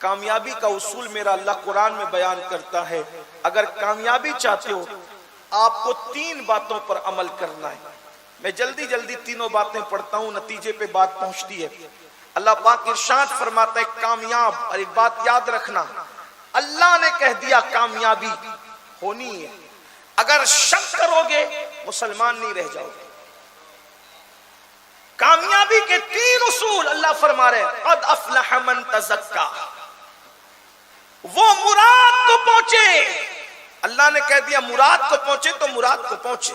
کامیابی کا اصول میرا اللہ قرآن میں بیان کرتا ہے، اگر کامیابی چاہتے ہو آپ کو 3 باتوں پر عمل کرنا ہے۔ میں جلدی جلدی تینوں باتیں پڑھتا ہوں، نتیجے پہ بات پہنچتی ہے۔ اللہ پاک ارشاد فرماتا ہے کامیاب، اور ایک بات یاد رکھنا، اللہ نے کہہ دیا کامیابی ہونی ہے، اگر شک کرو گے مسلمان نہیں رہ جاؤ گے۔ کامیابی کے 3 اصول اللہ فرما رہے ہیں، قد افلح من تزکا، وہ مراد کو پہنچے۔ اللہ نے کہہ دیا مراد کو پہنچے تو مراد کو پہنچے۔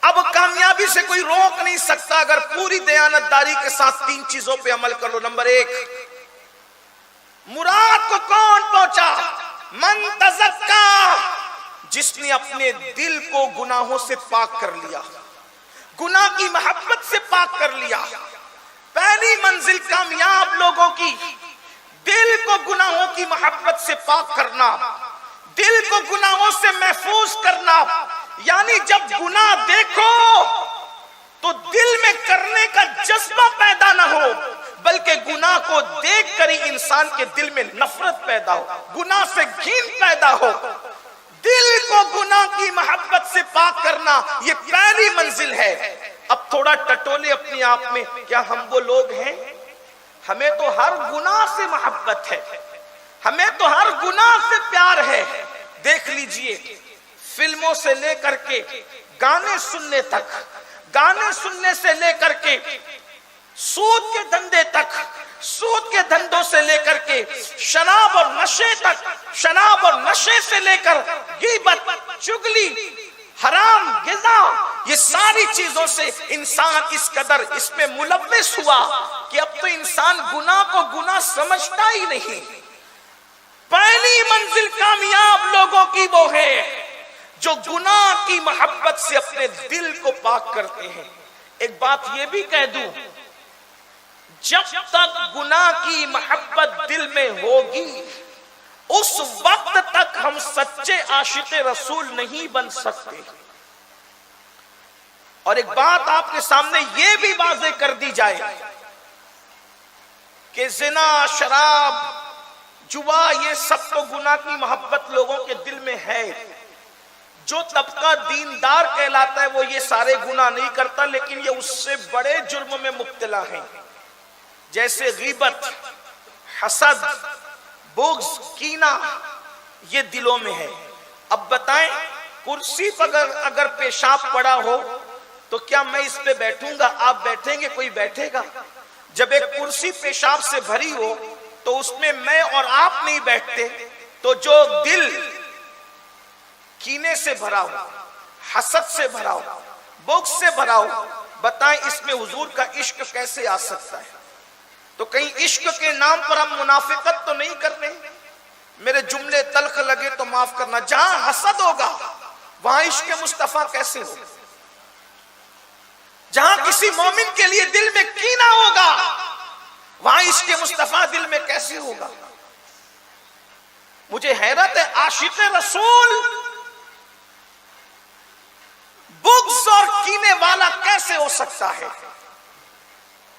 اب کامیابی سے کوئی روک نہیں سکتا اگر پوری دیانتداری کے ساتھ 3 چیزوں پہ عمل کر لو۔ نمبر 1، مراد کو کون پہنچا؟ من تزکا، جس نے اپنے دل کو گناہوں سے پاک کر لیا، گناہ کی محبت سے پاک کر لیا۔ پہلی منزل کامیاب لوگوں کی دل کو گناہوں کی محبت سے پاک کرنا، دل کو گناہوں سے محفوظ کرنا۔ یعنی جب گناہ دیکھو تو دل میں کرنے کا جذبہ پیدا نہ ہو، بلکہ گناہ کو دیکھ کر ہی انسان کے دل میں نفرت پیدا ہو، گناہ سے گھن پیدا ہو۔ دل کو گناہ کی محبت سے پاک کرنا یہ پہلی منزل ہے۔ اب تھوڑا ٹٹولے اپنے آپ میں، کیا ہم وہ لوگ ہیں؟ ہمیں تو ہر گناہ سے محبت ہے، ہمیں تو ہر گناہ سے پیار ہے۔ دیکھ لیجئے، فلموں سے لے کر کے گانے سننے تک، گانے سننے سے لے کر کے سود کے دھندے تک، سود کے دھندوں سے لے کر کے شراب اور نشے تک، شراب اور نشے سے لے کر غیبت، چغلی، حرام غذا، یہ ساری چیزوں سے انسان اس قدر اس میں ملوث ہوا کہ اب تو انسان گناہ کو گناہ سمجھتا ہی نہیں۔ پہلی منزل کامیاب لوگوں کی وہ ہے جو گناہ کی محبت سے اپنے دل کو پاک کرتے ہیں۔ ایک بات یہ بھی کہہ دوں، جب تک گناہ کی محبت دل میں ہوگی اس وقت تک ہم سچے عاشق رسول نہیں بن سکتے۔ اور ایک بات آپ کے سامنے یہ بھی واضح کر دی جائے کہ زنا، شراب، جوا، یہ سب تو گناہ کی محبت لوگوں کے دل میں ہے۔ جو طبقہ دیندار کہلاتا ہے وہ یہ سارے گناہ نہیں کرتا، لیکن یہ اس سے بڑے جرم میں مبتلا ہیں، جیسے غیبت، حسد، بغض، کینہ، یہ دلوں میں ہے۔ اب بتائیں، کرسی پر اگر پیشاب پڑا ہو تو کیا میں اس پہ بیٹھوں گا؟ آپ بیٹھیں گے؟ کوئی بیٹھے گا؟ جب ایک کرسی پیشاب سے بھری ہو تو اس میں میں اور آپ نہیں بیٹھتے، تو جو دل کینے سے بھرا ہو، حسد سے بھرا ہو، بغض سے بھرا ہو، بتائیں اس میں حضور کا عشق کیسے آ سکتا ہے؟ تو کہیں عشق کے نام پر ہم منافقت تو نہیں کر رہے؟ میرے جملے تلخ لگے تو معاف کرنا، جہاں حسد ہوگا وہاں عشق مصطفیٰ کیسے ہوگا؟ جہاں کسی مومن کے لیے دل میں کینہ ہوگا وہاں عشق مصطفیٰ دل میں کیسے ہوگا؟ مجھے حیرت ہے، عاشق رسول بغض اور کینے والا کیسے ہو سکتا ہے؟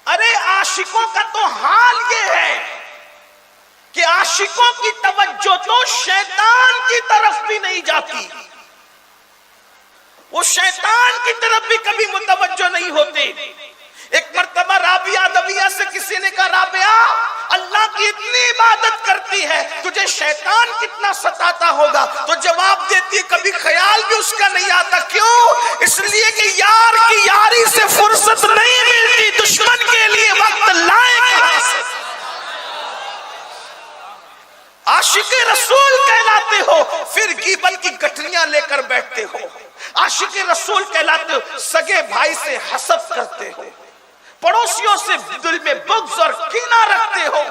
ارے عاشقوں کا تو حال یہ ہے کہ عاشقوں کی توجہ تو شیطان کی طرف بھی نہیں جاتی، وہ شیطان کی طرف بھی کبھی متوجہ نہیں ہوتے۔ ایک مرتبہ رابعہ ادویہ سے کسی نے کہا، رابعہ اللہ کی اتنی عبادت کرتی ہے، تجھے شیطان کتنا ستاتا ہوگا؟ تو جواب دیتی ہے، کبھی خیال بھی اس کا نہیں آتا۔ کیوں؟ اس لیے کہ یار کی یاری سے فرصت نہیں ملتی، دشمن کے لیے وقت لائے کہاں سے؟ عاشق رسول کہلاتے ہو پھر غیبت کی گٹھلیاں لے کر بیٹھتے ہو، عاشق رسول کہلاتے ہو سگے بھائی سے حسد کرتے ہو، پڑوسیوں سے دل میں بغض اور کینہ رکھتے ہو،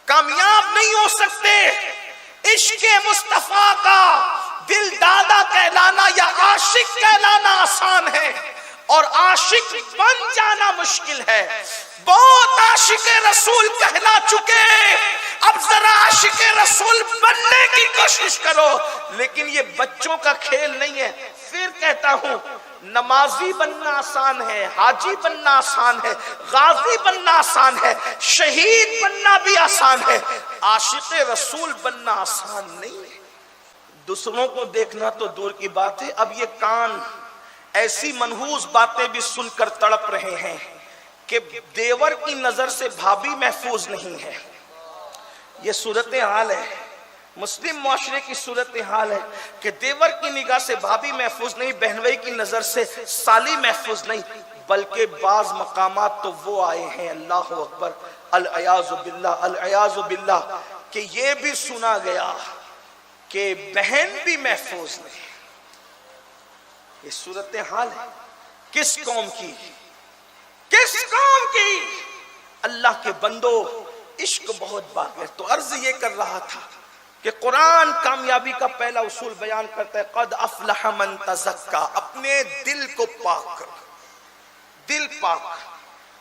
کامیاب نہیں ہو سکتے۔ عشق مصطفیٰ کا دل دادا کہلانا یا عاشق کہلانا آسان ہے، اور عاشق بن جانا مشکل ہے۔ بہت عاشق رسول کہلا چکے، اب ذرا عاشق رسول بننے کی کوشش کرو، لیکن یہ بچوں کا کھیل نہیں ہے۔ پھر کہتا ہوں، نمازی بننا آسان ہے، حاجی بننا آسان ہے، غازی بننا آسان ہے، شہید بننا بھی آسان ہے، عاشق رسول بننا آسان نہیں ہے۔ دوسروں کو دیکھنا تو دور کی بات ہے، اب یہ کان ایسی منحوس باتیں بھی سن کر تڑپ رہے ہیں کہ دیور کی نظر سے بھابی محفوظ نہیں ہے۔ یہ صورتحال ہے، مسلم معاشرے کی صورتحال ہے کہ دیور کی نگاہ سے بھابی محفوظ نہیں، بہنوئی کی نظر سے سالی محفوظ نہیں، بلکہ بعض مقامات تو وہ آئے ہیں، اللہ اکبر، العیاذ باللہ، العیاذ باللہ، کہ یہ بھی سنا گیا کہ بہن بھی محفوظ نہیں۔ یہ صورتحال ہے کس قوم کی؟ کس قوم کی؟ اللہ کے بندو، عشق بہت باقی ہے۔ تو عرض یہ کر رہا تھا کہ قرآن کامیابی کا پہلا اصول بیان کرتا ہے، قد افلح من تزکا، اپنے دل کو پاک کرو، دل پاک۔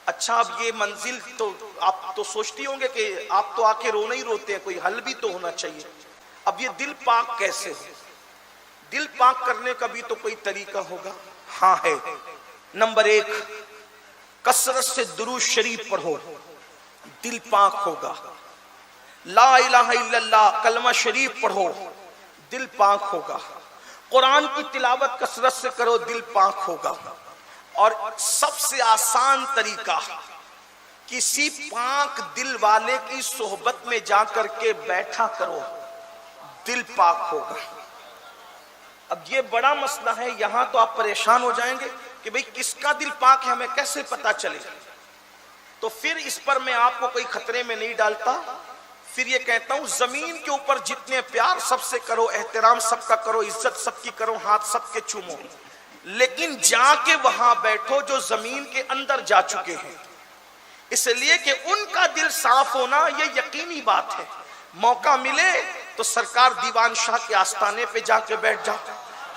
اچھا، اب یہ منزل تو آپ تو سوچتی ہوں گے کہ آپ تو آ کے رونا ہی روتے ہیں، کوئی حل بھی تو ہونا چاہیے۔ اب یہ دل پاک کیسے ہو؟ دل پاک کرنے کا بھی تو کوئی طریقہ ہوگا۔ ہاں ہے۔ نمبر 1، کثرت سے درود شریف پڑھو، دل پاک ہوگا۔ لا الہ الا اللہ کلمہ شریف پڑھو، دل پاک ہوگا۔ قرآن کی تلاوت کثرت سے کرو، دل پاک ہوگا۔ اور سب سے آسان طریقہ، کسی پاک دل والے کی صحبت میں جا کر کے بیٹھا کرو، دل پاک ہوگا۔ اب یہ بڑا مسئلہ ہے، یہاں تو آپ پریشان ہو جائیں گے کہ بھئی کس کا دل پاک ہے، ہمیں کیسے پتا چلے؟ تو پھر اس پر میں آپ کو کوئی خطرے میں نہیں ڈالتا، پھر یہ کہتا ہوں زمین کے اوپر جتنے پیار سب سے کرو، احترام سب کا کرو، عزت سب کی کرو، ہاتھ سب کے چومو، لیکن جا کے وہاں بیٹھو جو زمین کے اندر جا چکے ہیں، اس لیے کہ ان کا دل صاف ہونا یہ یقینی بات ہے۔ موقع ملے تو سرکار دیوان شاہ کے آستانے پہ جا کے بیٹھ جاؤ،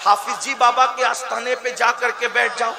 حافظ جی بابا کے آستانے پہ جا کر کے بیٹھ جاؤ،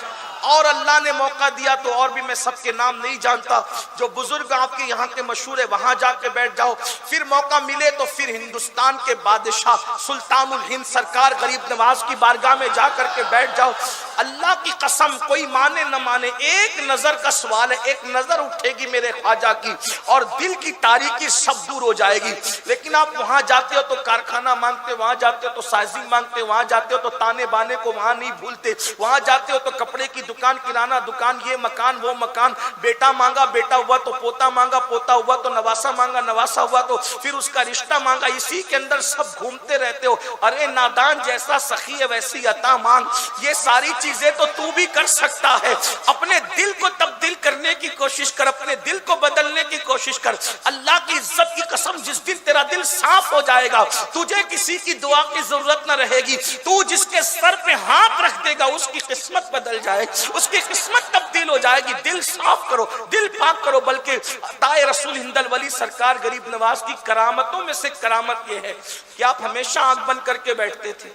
اور اللہ نے موقع دیا تو اور بھی میں سب کے نام نہیں جانتا، جو بزرگ آپ کے یہاں کے مشہور ہے وہاں جا کے بیٹھ جاؤ۔ پھر موقع ملے تو پھر ہندوستان کے بادشاہ سلطان الہند سرکار غریب نواز کی بارگاہ میں جا کر کے بیٹھ جاؤ۔ اللہ کی قسم، کوئی مانے نہ مانے، ایک نظر کا سوال ہے، ایک نظر اٹھے گی میرے خواجہ کی اور دل کی تاریکی سب دور ہو جائے گی۔ لیکن آپ وہاں جاتے ہو تو کارخانہ مانگتے، وہاں جاتے ہو تو سائزنگ مانگتے، وہاں جاتے ہو تو تانے بانے کو وہاں نہیں بھولتے، وہاں جاتے ہو تو کپڑے کی دکان، کرانہ دکان، یہ مکان وہ مکان، بیٹا مانگا بیٹا ہوا تو پوتا مانگا، پوتا ہوا تو نواسا مانگا، نواسا ہوا تو پھر اس کا رشتہ مانگا، اسی کے اندر سب گھومتے رہتے ہو۔ ارے نادان جیسا سخی ہے ویسی عطا مانگ، یہ ساری چیزیں تو تو بھی کر سکتا ہے۔ اپنے دل کو تبدیل کرنے کی کوشش کر، اپنے دل کو بدلنے کی کوشش کر۔ اللہ کی عزت کی قسم، جس دن تیرا دل صاف ہو جائے گا، تجھے کسی کی دعا کی ضرورت نہ رہے گی، تو جس کے سر پہ ہاتھ رکھ دے گا اس کی قسمت بدل جائے گی، اس کی قسمت تبدیل ہو جائے گی۔ دل صاف کرو، دل پاک کرو۔ بلکہ عطائے رسول ہند الولی سرکار غریب نواز کی کرامتوں میں سے کرامت یہ ہے کہ آپ ہمیشہ آنکھ بند کر کے بیٹھتے تھے۔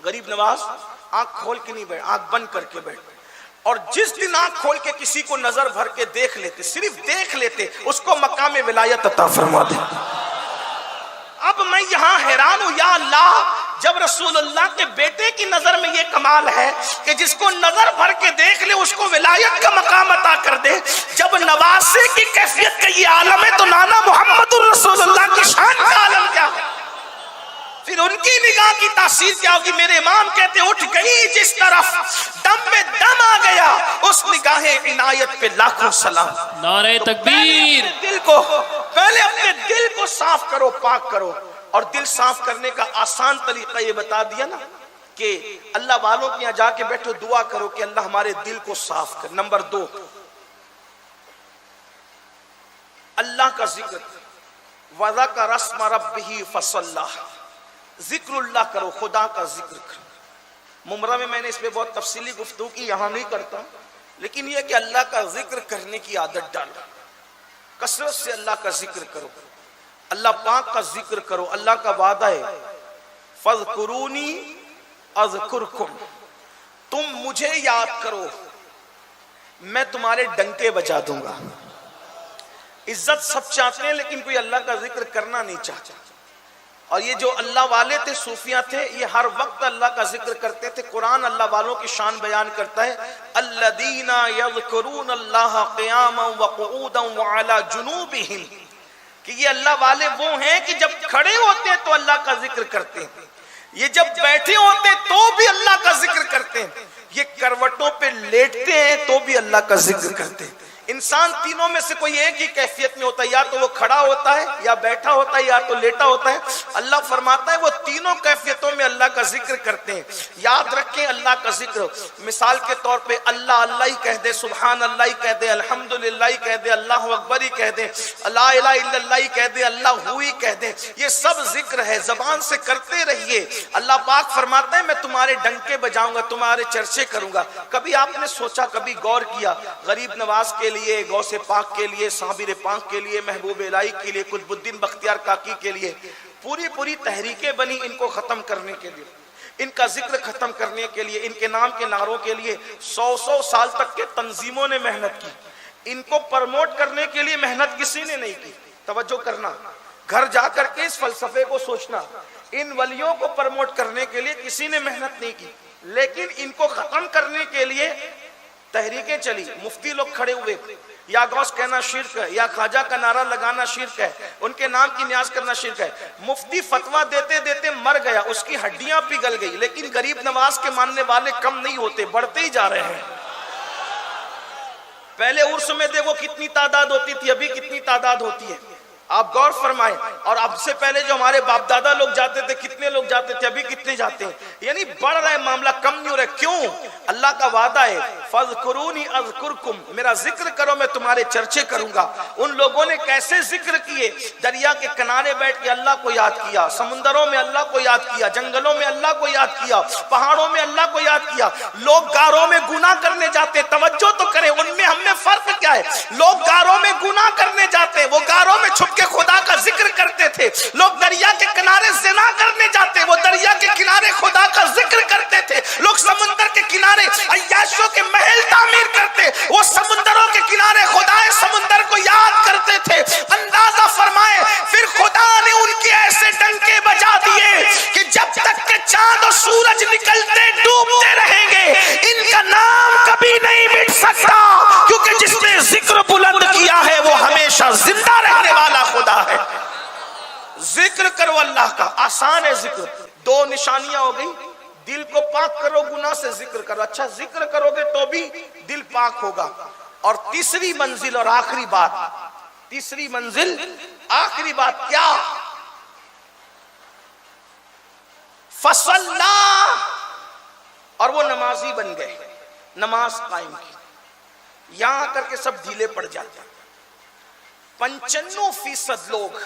غریب نواز آنکھ کھول کے نہیں بیٹھ، آنکھ بند کر کے بیٹھ، اور جس دن آنکھ کھول کے کسی کو نظر بھر کے دیکھ لیتے، صرف دیکھ لیتے، اس کو مقام ولایت عطا فرما دے۔ اب میں یہاں حیران ہوں، یا اللہ، جب رسول اللہ کے بیٹے کی نظر میں یہ کمال ہے کہ جس کو نظر بھر کے دیکھ لے اس کو ولایت کا مقام عطا کر دے، جب نواسے کی کیفیت کا یہ عالم ہے تو نانا محمد الرسول اللہ کی شان کا عالم کیا ہے؟ پھر ان کی نگاہ کی تاثیر کیا ہوگی؟ میرے امام کہتے اٹھ گئی جس طرف دم میں دم آ گیا، اس نگاہ عنایت پہ لاکھوں سلام۔ نعرہ تکبیر۔ پہلے اپنے دل کو صاف کرو، پاک کرو۔ اور دل صاف کرنے کا آسان طریقہ یہ بتا دیا نا کہ اللہ والوں کے یہاں جا کے بیٹھو، دعا کرو کہ اللہ ہمارے دل کو صاف کر۔ نمبر 2، اللہ کا ذکر، وَذَكَرَ اسْمَ رَبِّهِ فَصَلَّى، ذکر اللہ کرو، خدا کا ذکر کرو۔ ممرہ میں میں نے اس پہ بہت تفصیلی گفتگو کی، یہاں نہیں کرتا، لیکن یہ کہ اللہ کا ذکر کرنے کی عادت ڈالو، کثرت سے اللہ کا ذکر کرو، اللہ پاک کا ذکر کرو۔ اللہ کا وعدہ ہے فَاذْكُرُونِي أَذْكُرْكُمْ، تم مجھے یاد کرو میں تمہارے ڈنکے بجا دوں گا۔ عزت سب چاہتے ہیں لیکن کوئی اللہ کا ذکر کرنا نہیں چاہتا. اور یہ جو اللہ والے تھے، صوفیاں تھے، یہ ہر وقت اللہ کا ذکر کرتے تھے. قرآن اللہ والوں کی شان بیان کرتا ہے، الذین یذکرون اللہ قیاما وقعودا وعلی جنوبہم، کہ یہ اللہ والے وہ ہیں کہ جب کھڑے ہوتے ہیں تو اللہ کا ذکر کرتے ہیں، یہ جب بیٹھے ہوتے ہیں تو بھی اللہ کا ذکر کرتے ہیں، یہ کروٹوں پہ لیٹتے ہیں تو بھی اللہ کا ذکر کرتے ہیں. انسان تینوں میں سے کوئی ایک ہی کیفیت میں ہوتا ہے، یا تو وہ کھڑا ہوتا ہے، یا بیٹھا ہوتا ہے، یا تو لیٹا ہوتا ہے. اللہ فرماتا ہے وہ تینوں کیفیتوں میں اللہ کا ذکر کرتے ہیں. یاد رکھیں اللہ کا ذکر مثال کے طور پہ اللہ اللہ ہی کہہ دے، سبحان اللہ ہی کہہ دے، الحمدللہ ہی کہہ دے، اللہ اکبر ہی کہہ دے، لا الہ الا اللہ ہی کہہ دے، اللہ ہی کہہ دے، یہ سب ذکر ہے، زبان سے کرتے رہیے. اللہ پاک فرماتا ہے میں تمہارے ڈنکے بجاؤں گا، تمہارے چرچے کروں گا. کبھی آپ نے سوچا، کبھی غور کیا، غریب نواز کے لیے، غوث پاک کے لیے، صابر پاک کے لیے، محبوب الہی کے لیے، قطب الدین بختیار کاکی کے لیے پوری تحریکیں بنی ان کو ختم کرنے کے لیے، ان کا ذکر ختم کرنے کے لیے، ان کے نام کے نعروں کے لیے 100 سال تک کے تنظیموں نے محنت کی. ان کو پرموٹ کرنے کے لیے محنت کسی نے نہیں کی. توجہ کرنا، گھر جا کر کے اس فلسفے کو سوچنا، ان ولیوں کو پرموٹ کرنے کے لیے کسی نے محنت نہیں کی، لیکن ان کو ختم کرنے کے لیے تحریکیں چلی. مفتی لوگ کھڑے ہوئے، یا غوث کہنا شرک ہے، یا خواجہ کا نعرہ لگانا شرک ہے، ان کے نام کی نیاز کرنا شرک ہے. مفتی فتویٰ دیتے دیتے مر گیا، اس کی ہڈیاں پگھل گئی، لیکن غریب نواز کے ماننے والے کم نہیں ہوتے، بڑھتے ہی جا رہے ہیں. پہلے عرس میں دیکھو کتنی تعداد ہوتی تھی، ابھی کتنی تعداد ہوتی ہے، آپ غور فرمائیں. اور اب سے پہلے جو ہمارے باپ دادا لوگ جاتے تھے، کتنے لوگ جاتے تھے، ابھی کتنے جاتے ہیں. یعنی بڑھ رہا ہے معاملہ، کم نہیں ہو رہا ہے. کیوں؟ اللہ کا وعدہ ہے فَاذْكُرُونِي أَذْكُرْكُمْ، میرا ذکر کرو میں تمہارے چرچے کروں گا. ان لوگوں نے کیسے ذکر کیے؟ دریا کے کنارے بیٹھ کے اللہ کو یاد کیا، سمندروں میں اللہ کو یاد کیا، جنگلوں میں اللہ کو یاد کیا، پہاڑوں میں اللہ کو یاد کیا. لوگ غاروں میں گناہ کرنے جاتے، توجہ تو کریں، ان میں ہم نے فرق کیا ہے. لوگ غاروں میں گناہ کرنے جاتے، وہ غاروں میں چھپ کے خدا کا ذکر کرتے تھے. لوگ دریا کے کنارے زنا کرنے جاتے، وہ دریا کے کنارے خدا کا ذکر کرتے تھے. لوگ سمندر کے کنارے عیاشوں کے محل تعمیر کرتے، وہ سمندروں کے کنارے خدائے سمندر کو یاد کرتے تھے. اندازہ فرمائے پھر خدا نے ان کے ایسے ڈنکے بجا دیے کہ جب تک کہ چاند اور سورج نکلتے ڈوبتے رہیں گے، ان کا نام کبھی نہیں مٹ سکتا، کیونکہ جس نے ذکر بلند کیا ہے وہ ہمیشہ زندہ رہنے والا خدا ہے. ذکر کرو اللہ کا، آسان ہے ذکر. 2 نشانیاں ہو گئی، دل کو پاک کرو گناہ سے، ذکر کرو. اچھا ذکر کرو گے تو بھی دل پاک ہوگا. اور تیسری منزل اور آخری بات، تیسری منزل آخری بات کیا؟ فصلا، اور وہ نمازی بن گئے، نماز قائم کی. یہاں کر کے سب ڈھیلے پڑ جاتے ہیں. 95% لوگ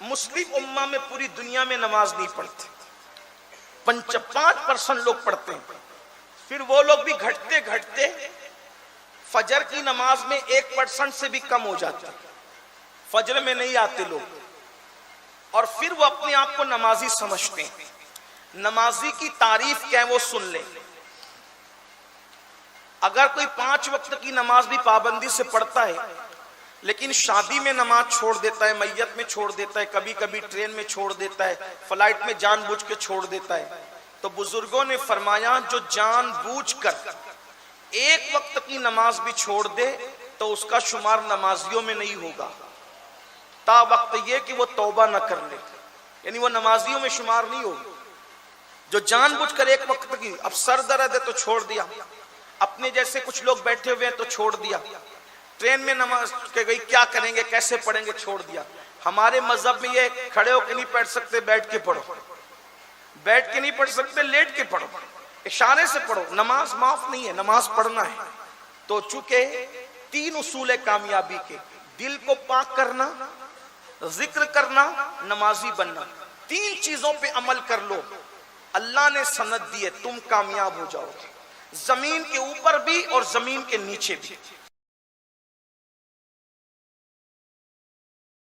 مسلم امہ میں پوری دنیا میں نماز نہیں پڑھتے، 5% لوگ پڑھتے ہیں. پھر وہ لوگ بھی گھٹتے گھٹتے فجر کی نماز میں 1% سے بھی کم ہو جاتے ہیں، فجر میں نہیں آتے لوگ. اور پھر وہ اپنے آپ کو نمازی سمجھتے ہیں. نمازی کی تعریف کیا ہے وہ سن لیں. اگر کوئی 5 وقت کی نماز بھی پابندی سے پڑھتا ہے لیکن شادی میں نماز چھوڑ دیتا ہے، میت میں چھوڑ دیتا ہے، کبھی کبھی ٹرین میں چھوڑ دیتا ہے، فلائٹ میں جان بوجھ کے چھوڑ دیتا ہے، تو بزرگوں نے فرمایا جو جان بوجھ کر 1 وقت کی نماز بھی چھوڑ دے تو اس کا شمار نمازیوں میں نہیں ہوگا، تا وقت یہ کہ وہ توبہ نہ کر لے. یعنی وہ نمازیوں میں شمار نہیں ہوگا. جو جان بوجھ کر 1 وقت کی، اب سر درد ہے تو چھوڑ دیا، اپنے جیسے کچھ لوگ بیٹھے ہوئے ہیں تو چھوڑ دیا، ٹرین میں نماز کہ گئی کیا کریں گے کیسے پڑھیں گے، چھوڑ دیا. ہمارے مذہب میں یہ کھڑے ہو کے نہیں پڑھ سکتے، بیٹھ کے پڑھو، بیٹھ کے نہیں پڑھ سکتے، لیٹ کے پڑھو، اشارے سے پڑھو. نماز معاف نہیں ہے، نماز پڑھنا ہے. تو چونکہ 3 اصول کامیابی کے، دل کو پاک کرنا، ذکر کرنا، نمازی بننا، 3 چیزوں پہ عمل کر لو، اللہ نے سند دی ہے، تم کامیاب ہو جاؤ گے، زمین کے اوپر بھی اور زمین کے نیچے بھی.